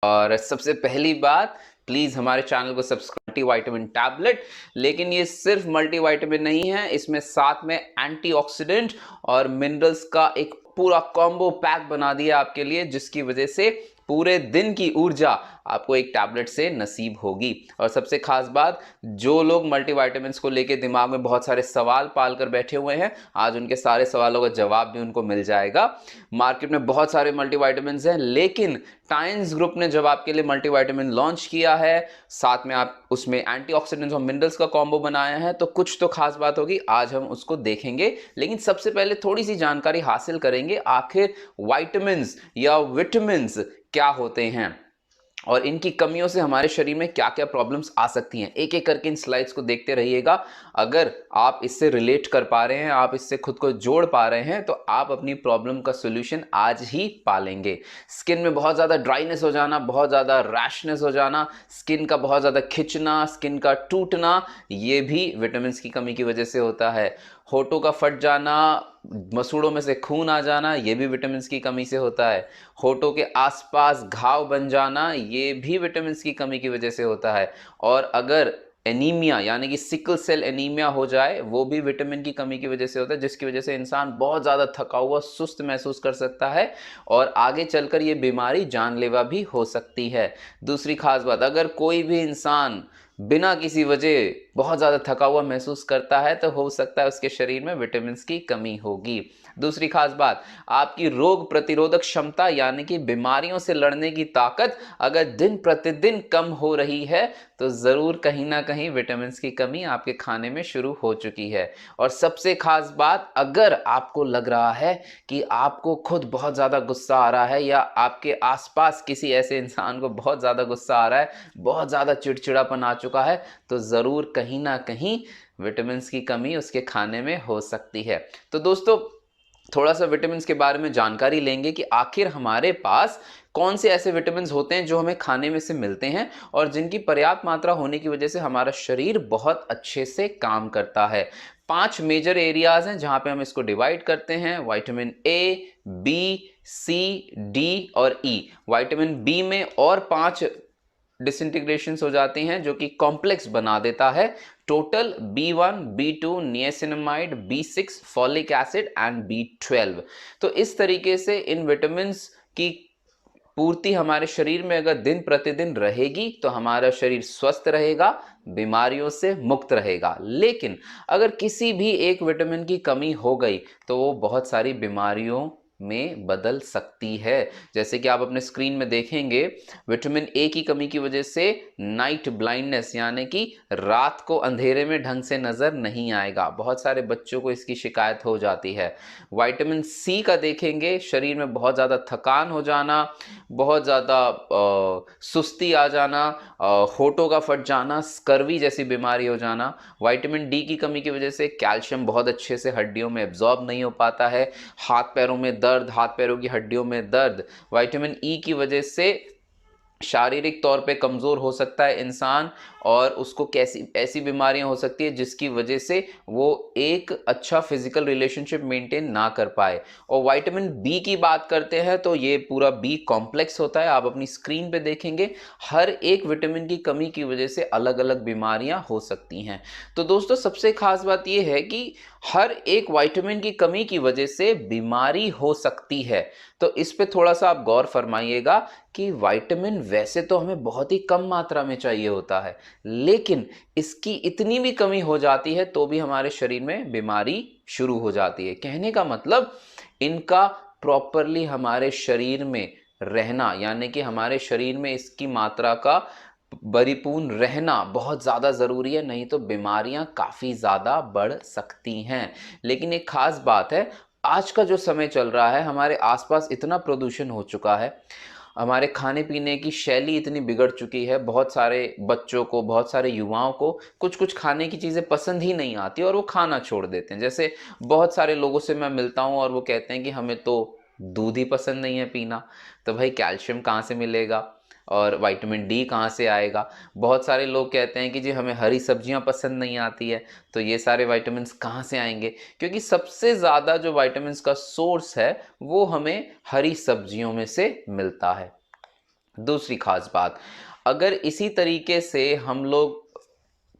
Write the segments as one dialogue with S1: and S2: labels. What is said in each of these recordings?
S1: और सबसे पहली बात, प्लीज हमारे चैनल को सब्सक्राइब। मल्टीविटामिन टैबलेट, लेकिन ये सिर्फ मल्टीविटामिन नहीं है, इसमें साथ में एंटीऑक्सीडेंट और मिनरल्स का एक पूरा कॉम्बो पैक बना दिया आपके लिए, जिसकी वजह से पूरे दिन की ऊर्जा आपको एक टैबलेट से नसीब होगी। और सबसे खास बात, जो लोग मल्टीविटामिन्स को लेके दिमाग में बहुत सारे सवाल पाल कर बैठे हुए हैं, आज उनके सारे सवालों का जवाब भी उनको मिल जाएगा। मार्केट में बहुत सारे मल्टीविटामिन्स हैं, लेकिन टाइम्स ग्रुप ने जब आपके लिए मल्टीविटामिन लॉन्च किया है, साथ में आप उसमें एंटीऑक्सीडेंट्स और मिनरल्स का कॉम्बो बनाया है, तो कुछ तो खास बात होगी। आज हम उसको देखेंगे, लेकिन सबसे पहले थोड़ी सी जानकारी हासिल करेंगे आखिर विटामिन्स या विटामिन्स क्या होते हैं और इनकी कमियों से हमारे शरीर में क्या क्या प्रॉब्लम्स आ सकती हैं। एक एक करके इन स्लाइड्स को देखते रहिएगा। अगर आप इससे रिलेट कर पा रहे हैं, आप इससे खुद को जोड़ पा रहे हैं, तो आप अपनी प्रॉब्लम का सॉल्यूशन आज ही पालेंगे। स्किन में बहुत ज़्यादा ड्राइनेस हो जाना, बहुत ज़्यादा रैशनेस हो जाना, स्किन का बहुत ज़्यादा खिंचना, स्किन का टूटना, ये भी विटामिन की कमी की वजह से होता है। होठों का फट जाना, मसूड़ों में से खून आ जाना, ये भी विटामिन की कमी से होता है। होठों के आसपास घाव बन जाना, ये भी विटामिन की कमी की वजह से होता है। और अगर एनीमिया यानी कि सिकल सेल एनीमिया हो जाए, वो भी विटामिन की कमी की वजह से होता है, जिसकी वजह से इंसान बहुत ज़्यादा थका हुआ, सुस्त महसूस कर सकता है और आगे चलकर ये बीमारी जानलेवा भी हो सकती है। दूसरी खास बात, अगर कोई भी इंसान बिना किसी वजह बहुत ज़्यादा थका हुआ महसूस करता है, तो हो सकता है उसके शरीर में विटामिन की कमी होगी। दूसरी खास बात, आपकी रोग प्रतिरोधक क्षमता यानी कि बीमारियों से लड़ने की ताकत अगर दिन प्रतिदिन कम हो रही है, तो ज़रूर कहीं ना कहीं विटामिन की कमी आपके खाने में शुरू हो चुकी है। और सबसे खास बात, अगर आपको लग रहा है कि आपको खुद बहुत ज़्यादा गुस्सा आ रहा है या आपके आसपास किसी ऐसे इंसान को बहुत ज़्यादा गुस्सा आ रहा है, बहुत ज़्यादा चिड़चिड़ापन आ चुका है, तो ज़रूर कहीं ना कहीं विटामिन की कमी उसके खाने में हो सकती है। तो दोस्तों, थोड़ा सा विटामिन के बारे में जानकारी लेंगे कि आखिर हमारे पास कौन से ऐसे विटामिन होते हैं जो हमें खाने में से मिलते हैं और जिनकी पर्याप्त मात्रा होने की वजह से हमारा शरीर बहुत अच्छे से काम करता है। 5 मेजर एरियाज हैं जहां पे हम इसको डिवाइड करते हैं: vitamin A, B, C, D और ई। विटामिन बी में और 5 डिसइंटीग्रेशंस हो जाती हैं, जो कि कॉम्प्लेक्स बना देता है। Total B1, B2, niacinamide, B6, folic acid and B12। तो इस तरीके से इन विटामिन की पूर्ति हमारे शरीर में अगर दिन प्रतिदिन रहेगी, तो हमारा शरीर स्वस्थ रहेगा, बीमारियों से मुक्त रहेगा। लेकिन अगर किसी भी एक विटामिन की कमी हो गई, तो वो बहुत सारी बीमारियों में बदल सकती है। जैसे कि आप अपने स्क्रीन में देखेंगे, विटामिन ए की कमी की वजह से नाइट ब्लाइंडनेस यानी कि रात को अंधेरे में ढंग से नजर नहीं आएगा, बहुत सारे बच्चों को इसकी शिकायत हो जाती है। विटामिन सी का देखेंगे, शरीर में बहुत ज़्यादा थकान हो जाना, बहुत ज़्यादा सुस्ती आ जाना, होठों का फट जाना, स्कर्वी जैसी बीमारी हो जाना। विटामिन डी की कमी की वजह से कैल्शियम बहुत अच्छे से हड्डियों में एब्जॉर्ब नहीं हो पाता है, हाथ पैरों में दर्द, हाथ पैरों की हड्डियों में दर्द। विटामिन ई की वजह से शारीरिक तौर पे कमज़ोर हो सकता है इंसान और उसको कैसी ऐसी बीमारियां हो सकती है जिसकी वजह से वो एक अच्छा फिजिकल रिलेशनशिप मेंटेन ना कर पाए। और विटामिन बी की बात करते हैं तो ये पूरा बी कॉम्प्लेक्स होता है, आप अपनी स्क्रीन पे देखेंगे, हर एक विटामिन की कमी की वजह से अलग अलग बीमारियां हो सकती हैं। तो दोस्तों, सबसे खास बात यह है कि हर एक विटामिन की कमी की वजह से बीमारी हो सकती है। तो इस पे थोड़ा सा आप गौर फरमाइएगा कि विटामिन वैसे तो हमें बहुत ही कम मात्रा में चाहिए होता है, लेकिन इसकी इतनी भी कमी हो जाती है तो भी हमारे शरीर में बीमारी शुरू हो जाती है। कहने का मतलब, इनका प्रॉपरली हमारे शरीर में रहना यानी कि हमारे शरीर में इसकी मात्रा का परिपूर्ण रहना बहुत ज़्यादा ज़रूरी है, नहीं तो बीमारियां काफ़ी ज़्यादा बढ़ सकती हैं। लेकिन एक खास बात है, आज का जो समय चल रहा है, हमारे आसपास इतना प्रदूषण हो चुका है, हमारे खाने पीने की शैली इतनी बिगड़ चुकी है, बहुत सारे बच्चों को, बहुत सारे युवाओं को कुछ कुछ खाने की चीज़ें पसंद ही नहीं आती और वो खाना छोड़ देते हैं। जैसे बहुत सारे लोगों से मैं मिलता हूँ और वो कहते हैं कि हमें तो दूध ही पसंद नहीं है पीना। तो भाई, कैल्शियम कहाँ से मिलेगा और विटामिन डी कहाँ से आएगा? बहुत सारे लोग कहते हैं कि जी हमें हरी सब्जियां पसंद नहीं आती है, तो ये सारे विटामिन्स कहाँ से आएंगे? क्योंकि सबसे ज़्यादा जो विटामिन्स का सोर्स है वो हमें हरी सब्जियों में से मिलता है। दूसरी खास बात, अगर इसी तरीके से हम लोग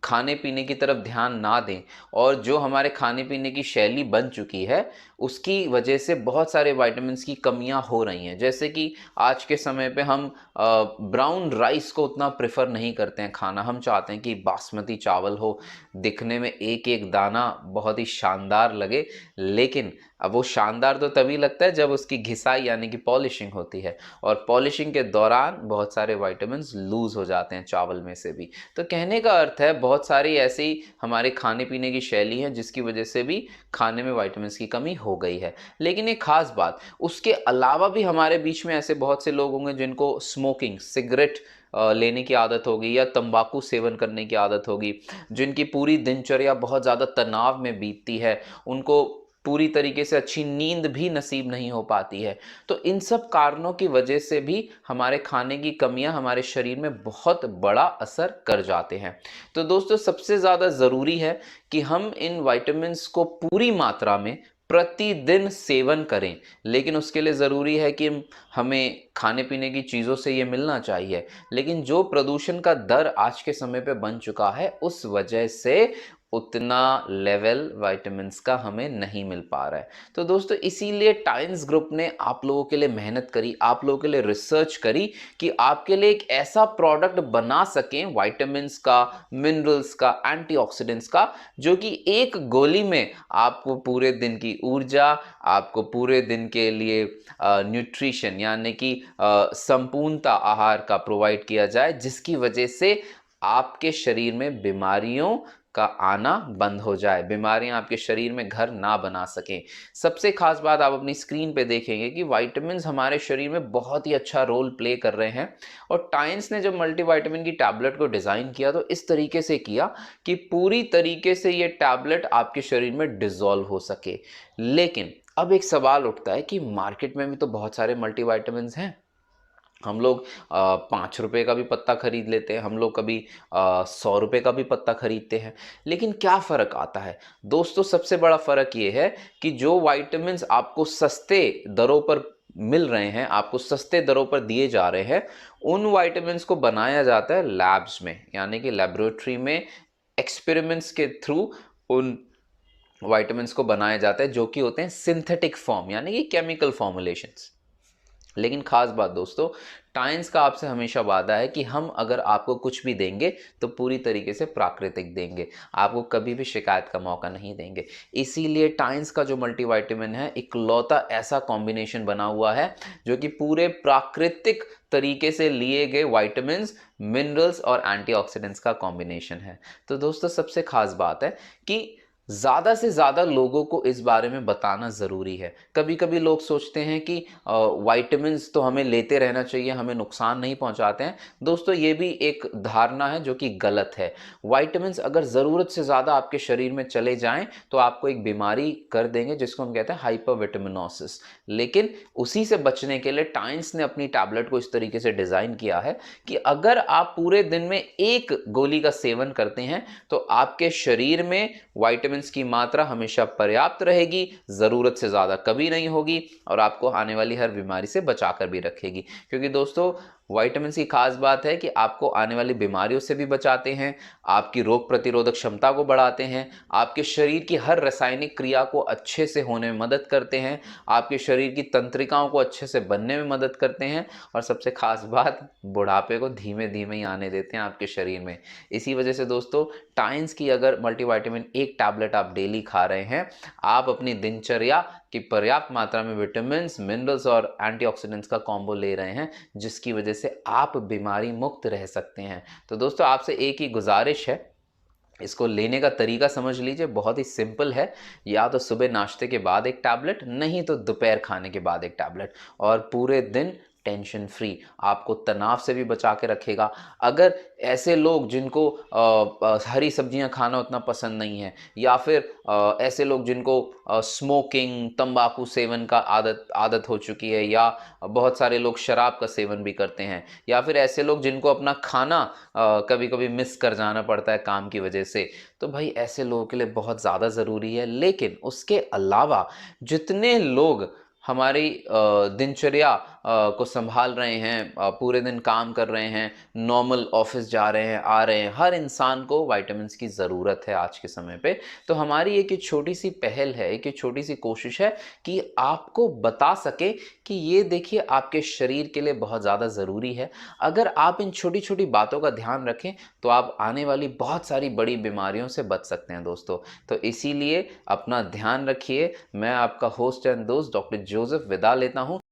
S1: खाने पीने की तरफ ध्यान ना दें और जो हमारे खाने पीने की शैली बन चुकी है उसकी वजह से बहुत सारे विटामिन्स की कमियां हो रही हैं। जैसे कि आज के समय पे हम ब्राउन राइस को उतना प्रेफर नहीं करते हैं खाना, हम चाहते हैं कि बासमती चावल हो, दिखने में एक एक दाना बहुत ही शानदार लगे, लेकिन अब वो शानदार तो तभी लगता है जब उसकी घिसाई यानी कि पॉलिशिंग होती है, और पॉलिशिंग के दौरान बहुत सारे विटामिन्स लूज हो जाते हैं चावल में से भी। तो कहने का अर्थ है बहुत सारी ऐसी हमारे खाने पीने की शैली है जिसकी वजह से भी खाने में विटामिन्स की कमी हो गई है। लेकिन एक खास बात, उसके अलावा भी हमारे बीच में ऐसे बहुत से लोग होंगे जिनको स्मोकिंग, सिगरेट लेने की आदत होगी या तंबाकू सेवन करने की आदत होगी, जिनकी पूरी दिनचर्या बहुत ज़्यादा तनाव में बीतती है, उनको पूरी तरीके से अच्छी नींद भी नसीब नहीं हो पाती है। तो इन सब कारणों की वजह से भी हमारे खाने की कमियां हमारे शरीर में बहुत बड़ा असर कर जाते हैं। तो दोस्तों सबसे ज़्यादा ज़रूरी है कि हम इन विटामिन्स को पूरी मात्रा में प्रतिदिन सेवन करें, लेकिन उसके लिए ज़रूरी है कि हमें खाने पीने की चीज़ों से ये मिलना चाहिए। लेकिन जो प्रदूषण का दर आज के समय पे बन चुका है उस वजह से उतना लेवल विटामिन्स का हमें नहीं मिल पा रहा है। तो दोस्तों इसीलिए टाइम्स ग्रुप ने आप लोगों के लिए मेहनत करी, आप लोगों के लिए रिसर्च करी कि आपके लिए एक ऐसा प्रोडक्ट बना सकें विटामिन्स का, मिनरल्स का, एंटीऑक्सीडेंट्स का, जो कि एक गोली में आपको पूरे दिन की ऊर्जा, आपको पूरे दिन के लिए न्यूट्रिशन यानी कि संपूर्णता आहार का प्रोवाइड किया जाए, जिसकी वजह से आपके शरीर में बीमारियों का आना बंद हो जाए, बीमारियां आपके शरीर में घर ना बना सकें। सबसे खास बात आप अपनी स्क्रीन पे देखेंगे कि विटामिन्स हमारे शरीर में बहुत ही अच्छा रोल प्ले कर रहे हैं, और टाइम्स ने जब मल्टीविटामिन की टैबलेट को डिज़ाइन किया तो इस तरीके से किया कि पूरी तरीके से ये टैबलेट आपके शरीर में डिसॉल्व हो सके। लेकिन अब एक सवाल उठता है कि मार्केट में भी तो बहुत सारे मल्टीविटामिन्स हैं, हम लोग 5 रुपए का भी पत्ता खरीद लेते हैं, हम लोग कभी 100 रुपए का भी पत्ता खरीदते हैं, लेकिन क्या फ़र्क आता है दोस्तों? सबसे बड़ा फ़र्क ये है कि जो विटामिन्स आपको सस्ते दरों पर मिल रहे हैं, आपको सस्ते दरों पर दिए जा रहे हैं, उन विटामिन्स को बनाया जाता है लैब्स में, यानी कि लेबोरेटरी में एक्सपेरिमेंट्स के थ्रू उन विटामिन्स को बनाया जाता है, जो कि होते हैं सिंथेटिक फॉर्म यानी कि केमिकल फॉर्मुलेशंस। लेकिन खास बात दोस्तों, टाइम्स का आपसे हमेशा वादा है कि हम अगर आपको कुछ भी देंगे तो पूरी तरीके से प्राकृतिक देंगे, आपको कभी भी शिकायत का मौका नहीं देंगे। इसीलिए टाइम्स का जो मल्टीविटामिन है इकलौता ऐसा कॉम्बिनेशन बना हुआ है जो कि पूरे प्राकृतिक तरीके से लिए गए विटामिन्स, मिनरल्स और एंटीऑक्सीडेंट्स का कॉम्बिनेशन है। तो दोस्तों सबसे खास बात है कि ज़्यादा से ज़्यादा लोगों को इस बारे में बताना ज़रूरी है। कभी कभी लोग सोचते हैं कि विटामिन्स तो हमें लेते रहना चाहिए, हमें नुकसान नहीं पहुंचाते हैं। दोस्तों ये भी एक धारणा है जो कि गलत है। विटामिन्स अगर ज़रूरत से ज़्यादा आपके शरीर में चले जाएं तो आपको एक बीमारी कर देंगे जिसको हम कहते हैं हाइपरविटामिनोसिस। लेकिन उसी से बचने के लिए टाइम्स ने अपनी टैबलेट को इस तरीके से डिज़ाइन किया है कि अगर आप पूरे दिन में एक गोली का सेवन करते हैं तो आपके शरीर में विटामिन्स की मात्रा हमेशा पर्याप्त रहेगी, ज़रूरत से ज़्यादा कभी नहीं होगी, और आपको आने वाली हर बीमारी से बचाकर भी रखेगी। क्योंकि दोस्तों विटामिन्स की खास बात है कि आपको आने वाली बीमारियों से भी बचाते हैं, आपकी रोग प्रतिरोधक क्षमता को बढ़ाते हैं, आपके शरीर की हर रासायनिक क्रिया को अच्छे से होने में मदद करते हैं, आपके शरीर की तंत्रिकाओं को अच्छे से बनने में मदद करते हैं, और सबसे खास बात, बुढ़ापे को धीमे धीमे ही आने देते हैं आपके शरीर में। इसी वजह से दोस्तों टाइम्स की अगर मल्टीविटामिन एक टैबलेट आप डेली खा रहे हैं, आप अपनी दिनचर्या की पर्याप्त मात्रा में विटामिन्स, मिनरल्स और एंटीऑक्सीडेंट्स का कॉम्बो ले रहे हैं, जिसकी वजह से आप बीमारी मुक्त रह सकते हैं। तो दोस्तों आपसे एक ही गुजारिश है, इसको लेने का तरीका समझ लीजिए, बहुत ही सिंपल है। या तो सुबह नाश्ते के बाद एक टैबलेट, नहीं तो दोपहर खाने के बाद एक टैबलेट, और पूरे दिन टेंशन फ्री, आपको तनाव से भी बचा के रखेगा। अगर ऐसे लोग जिनको हरी सब्जियां खाना उतना पसंद नहीं है, या फिर ऐसे लोग जिनको स्मोकिंग, तंबाकू सेवन का आदत हो चुकी है, या बहुत सारे लोग शराब का सेवन भी करते हैं, या फिर ऐसे लोग जिनको अपना खाना कभी कभी मिस कर जाना पड़ता है काम की वजह से, तो भाई ऐसे लोगों के लिए बहुत ज़्यादा ज़रूरी है। लेकिन उसके अलावा जितने लोग हमारी दिनचर्या को संभाल रहे हैं, पूरे दिन काम कर रहे हैं, नॉर्मल ऑफिस जा रहे हैं, आ रहे हैं, हर इंसान को विटामिन्स की ज़रूरत है आज के समय पे। तो हमारी एक छोटी सी पहल है, एक छोटी सी कोशिश है कि आपको बता सके कि ये देखिए आपके शरीर के लिए बहुत ज़्यादा ज़रूरी है। अगर आप इन छोटी छोटी बातों का ध्यान रखें तो आप आने वाली बहुत सारी बड़ी बीमारियों से बच सकते हैं दोस्तों। तो इसीलिए अपना ध्यान रखिए। मैं आपका होस्ट एंड दोस्त डॉक्टर जोसेफ विदा लेता हूँ।